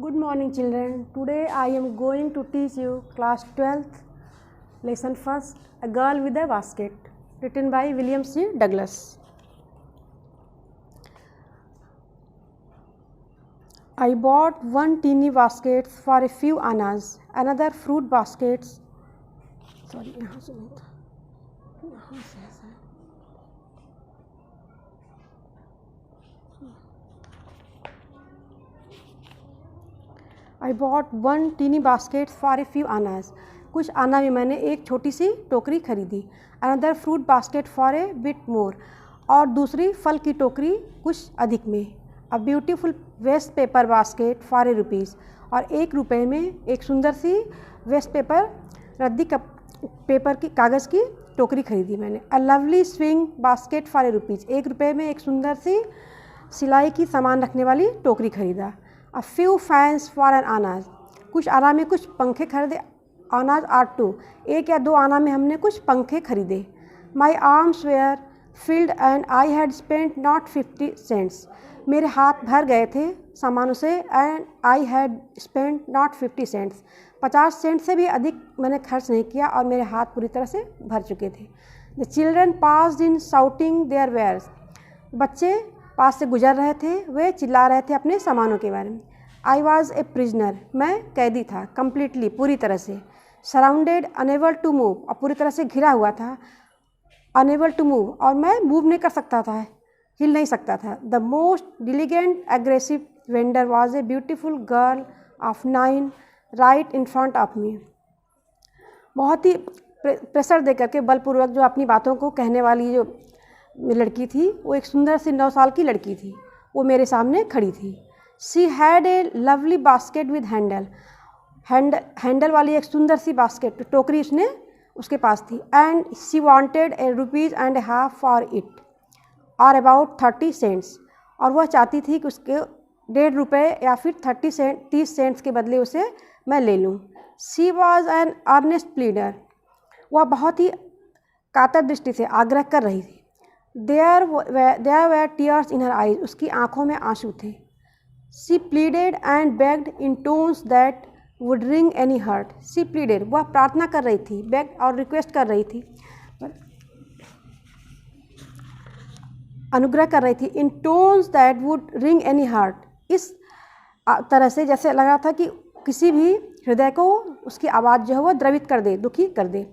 Good morning children. Today I am going to teach you class 12th lesson first, A Girl with a Basket, written by William C. Douglas. I bought one teeny basket for a few annas, another fruit baskets. Sorry, यहाँ से नहीं था, यहाँ से ऐसा है. I bought one teeny basket for a few annas. कुछ आना में मैंने एक छोटी सी टोकरी खरीदी. Another fruit basket for a bit more. और दूसरी फल की टोकरी कुछ अधिक में. A beautiful waste paper basket for a rupees. और ₹1 में एक सुंदर सी वेस्ट पेपर रद्दी पेपर की कागज़ की टोकरी खरीदी मैंने. A lovely swing basket for a rupees. ₹1 में एक सुंदर सी सिलाई की सामान रखने वाली टोकरी खरीदा. A few fans for an annas. कुछ आना में कुछ पंखे खरीदे. Annas are 2. एक या दो आना में हमने कुछ पंखे खरीदे. My arms were filled and I had spent not 50 cents. मेरे हाथ भर गए थे सामानों से and I had spent not 50 cents. 50 Saint से भी अधिक मैंने खर्च नहीं किया और मेरे हाथ पूरी तरह से भर चुके थे. The children passed in shouting their wares. बच्चे पास से गुजर रहे थे, वे चिल्ला रहे थे अपने सामानों के बारे में. I was a prisoner. मैं कैदी था, completely पूरी तरह से. Surrounded, unable to move. और पूरी तरह से घिरा हुआ था. Unable to move. और मैं मूव नहीं कर सकता था, हिल नहीं सकता था. The most diligent, aggressive vendor was a beautiful girl of 9 right in front of me. बहुत ही प्रेशर दे करके बलपूर्वक जो अपनी बातों को कहने वाली जो लड़की थी, वो एक सुंदर सी 9 साल की लड़की थी. वो मेरे सामने खड़ी थी. She had a lovely basket with handle. Handle वाली एक सुंदर सी बास्केट टोकरी उसके पास थी. And she wanted ₹1.50 for it, or about 30 cents. और वह चाहती थी कि उसके ₹1.50 या फिर 30 सेंट्स के बदले उसे मैं ले लूँ. She was an earnest pleader. वह बहुत ही कातर दृष्टि से आग्रह कर रही थी. There were tears in her eyes. उसकी आँखों में आंसू थे. She pleaded and begged in tones that would wring any heart. She pleaded. वह प्रार्थना कर रही थी, begged और रिक्वेस्ट कर रही थी, अनुग्रह कर रही थी. In tones that would wring any heart. इस तरह से जैसे लग रहा था कि किसी भी हृदय को उसकी आवाज़ जो है वो द्रवित कर दे, दुखी कर दे.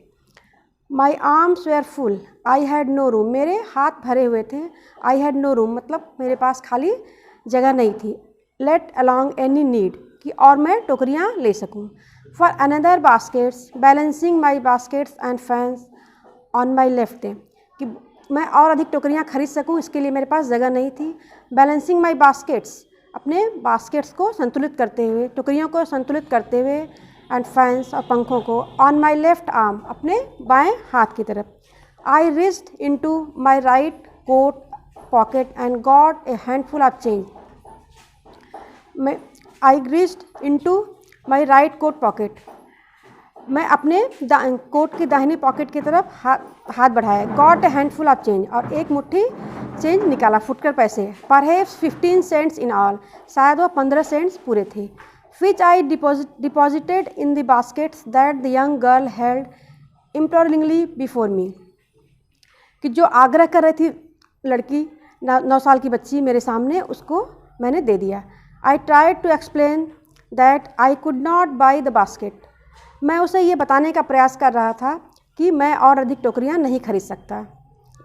My arms were full. I had no room. मेरे हाथ भरे हुए थे. I had no room मतलब मेरे पास खाली जगह नहीं थी. Let along any need कि और मैं टोकरियाँ ले सकूँ. For another baskets, balancing my baskets and fans on my left day कि मैं और अधिक टोकरियाँ खरीद सकूँ, इसके लिए मेरे पास जगह नहीं थी. Balancing my baskets अपने बास्केट्स को संतुलित करते हुए, टोकरियों को संतुलित करते हुए, एंड फैंस और पंखों को ऑन माई लेफ्ट आर्म अपने बाएं हाथ की तरफ. I reached into my right coat pocket and got a handful of change. I reached into my right coat pocket. मैं अपने कोट की दाहिनी पॉकेट की तरफ हाथ बढ़ाया. Got a handful of change और एक मुट्ठी चेंज निकाला, फुटकर पैसे. Perhaps 15 cents in all. शायद वो 15 सेंट्स पूरे थे. Which I deposited in the baskets that the young girl held imploringly before me. कि जो आग्रह कर रही थी लड़की, 9 साल की बच्ची मेरे सामने, उसको मैंने दे दिया. I tried to explain that I could not buy the basket. मैं उसे ये बताने का प्रयास कर रहा था कि मैं और अधिक टोकरियाँ नहीं खरीद सकता.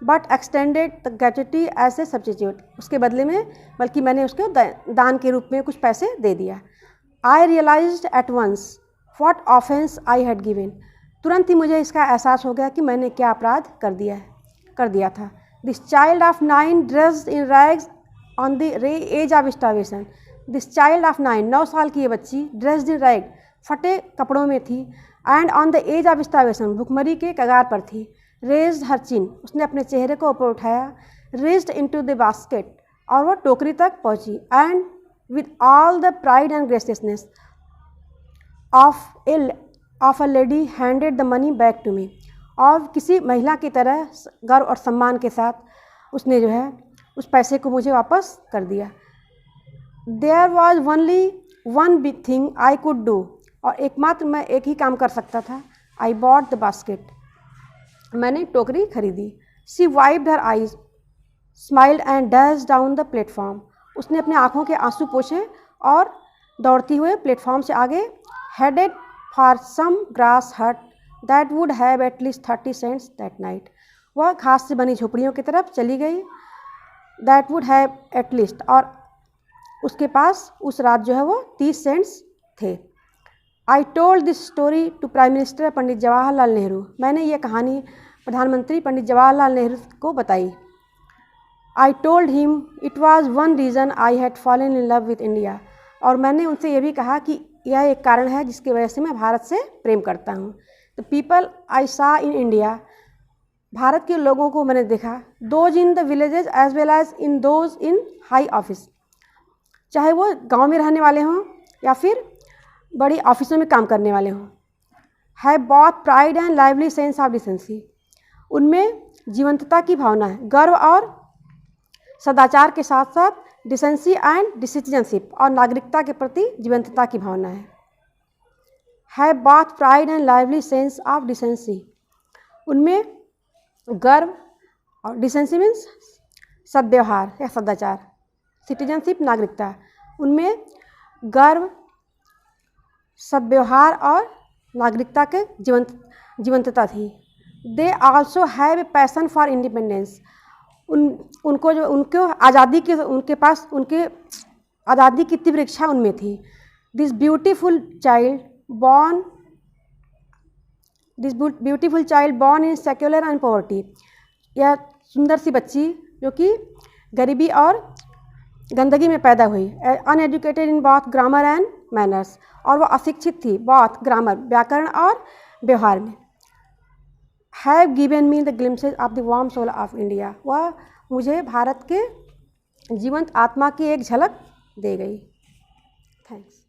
But extended the gratuity as a substitute. उसके बदले में बल्कि मैंने उसको दान के रूप में कुछ पैसे दे दिया. I realized at once what offense I had given. तुरंत ही मुझे इसका एहसास हो गया कि मैंने क्या अपराध कर दिया था. This child of 9 dressed in rags on the edge of starvation. This child of 9 साल की ये बच्ची dressed in rag फटे कपड़ों में थी, and on the edge of starvation भुखमरी के कगार पर थी. Raised her chin. उसने अपने चेहरे को ऊपर उठाया. Reached into the basket और वह टोकरी तक पहुँची. And with all the pride and graciousness of a lady handed the money back to me. और किसी महिला की तरह गर्व और सम्मान के साथ उसने जो है उस पैसे को मुझे वापस कर दिया. There was only one big thing I could do, और एकमात्र मैं एक ही काम कर सकता था, आई बॉट द बास्केट, मैंने टोकरी खरीदी। She wiped her eyes, smiled and dash down the platform, उसने अपने आँखों के आंसू पोंछे और दौड़ती हुए प्लेटफॉर्म से आगे, headed for some grass hut that would have at least 30 cents that night, वह घास से बनी झोपड़ियों की तरफ चली गई, दैट वुड हैव एटलीस्ट, और उसके पास उस रात जो है वो 30 सेंट्स थे। I told this story to prime minister Pandit Jawaharlal Nehru, मैंने ये कहानी प्रधानमंत्री पंडित जवाहरलाल नेहरू को बताई। I told him it was one reason I had fallen in love with India, और मैंने उनसे ये भी कहा कि यह एक कारण है जिसकी वजह से मैं भारत से प्रेम करता हूँ। द पीपल आई सा इन इंडिया, भारत के लोगों को मैंने देखा, those in the villages as well as in those in high office, चाहे वो गांव में रहने वाले हों या फिर बड़ी ऑफिसों में काम करने वाले हों, have both pride and lively sense of decency, उनमें जीवंतता की भावना है, गर्व और सदाचार के साथ साथ डिसेंसी एंड डिसिजनशिप, और नागरिकता के प्रति जीवंतता की भावना है। Have both pride and lively sense of decency, उनमें गर्व, और डिसेंसी मीन्स सद्व्यवहार या सदाचार, सिटीजनशिप नागरिकता, उनमें गर्व, सद्व्यवहार और नागरिकता के जीवंतता थी। They also have a passion for independence, उनको आज़ादी के, उनके पास उनके आज़ादी की तीव्र इच्छा उनमें थी। This beautiful child born in secular and poverty, यह सुंदर सी बच्ची जो कि गरीबी और गंदगी में पैदा हुई, uneducated in both grammar and manners, और वह अशिक्षित थी बॉथ ग्रामर व्याकरण और व्यवहार में। Have given me the glimpses of the warm soul of India, वह मुझे भारत के जीवंत आत्मा की एक झलक दे गई। थैंक्स।